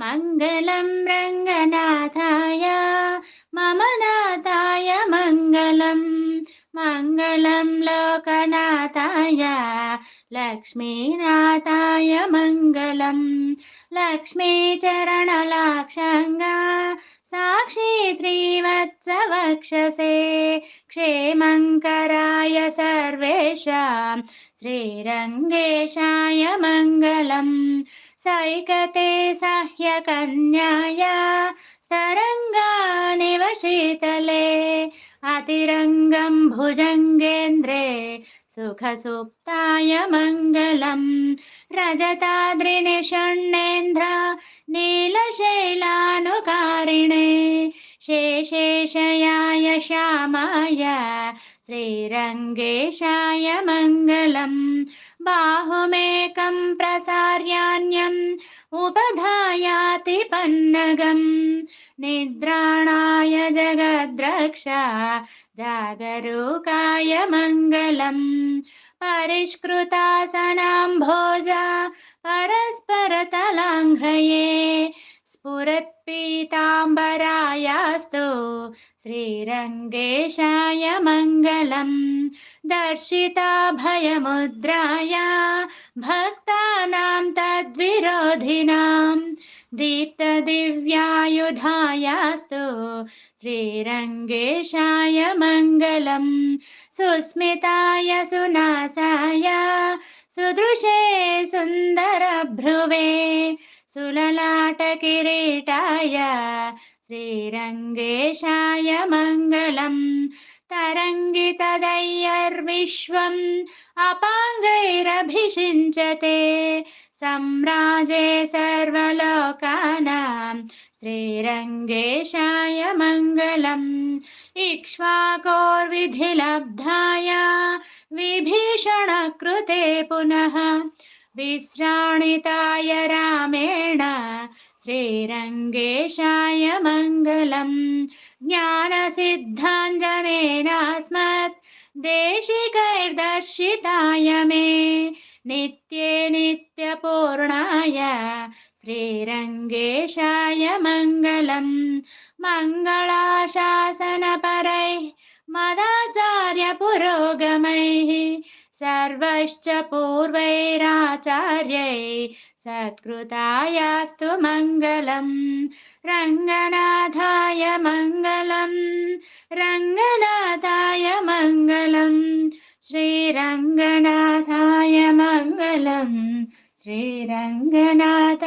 मङ्गलं रङ्गनाथाय मम नाथाय मङ्गलं मङ्गलं लोकनाथाय लक्ष्मीनाथाय मङ्गलं लक्ष्मीचरणलाक्षङ्गा साक्षी श्रीवत्सवक्षसे क्षेमङ्कराय सर्वेषां श्रीरङ्गेशाय मङ्गलम् सैकते सह्यकन्याय सरङ्गानिव शीतले अतिरङ्गं भुजङ्गेन्द्रे सुखसुप्ताय मङ्गलम् रजताद्रिनिषण्णेन्द्र नीलशैलानुकारिणे शेषेशयाय श्यामाय श्रीरङ्गेशाय मङ्गलम् बाहुमेकं प्रसार्यान्यम् उपधायाति पन्नगम् निद्राणाय जगद्रक्षा जागरूकाय मङ्गलम् परिष्कृतासनाम्भोजा परस्परतलाङ्घ्रये स्फुरत्पीताम्बरायास्तु श्रीरङ्गेशाय मङ्गलम् दर्शिता भयमुद्राय भक्तानां तद्विरोधिनां दीप्तदिव्यायुधायास्तु श्रीरङ्गेशाय मङ्गलम् सुस्मिताय सुनासाय सुदृशे सुन्दरभ्रुवे सुललाटकिरीटाय श्रीरङ्गेशाय मङ्गलम् तरङ्गितदैर्विश्वम् अपाङ्गैरभिषिञ्चते सम्राजे सर्वलोकानां श्रीरङ्गेशाय मङ्गलम् इक्ष्वाकोर्विधिलब्धाय विभीषणकृते पुनः विश्राणिताय रामेण श्रीरङ्गेशाय मङ्गलम् ज्ञानसिद्धाञ्जनेनास्मत् देशिकैर्दर्शिताय मे नित्ये नित्यपूर्णाय श्रीरङ्गेशाय मङ्गलम् मङ्गलाशासनपरैः मदाचार्यपुरोगमैः सर्वश्च पूर्वैराचार्यैः सत्कृतायास्तु मङ्गलम् रङ्गनाथाय मङ्गलम् रङ्गनाथाय मङ्गलम् श्रीरङ्गनाथाय मङ्गलम् श्रीरङ्गनाथ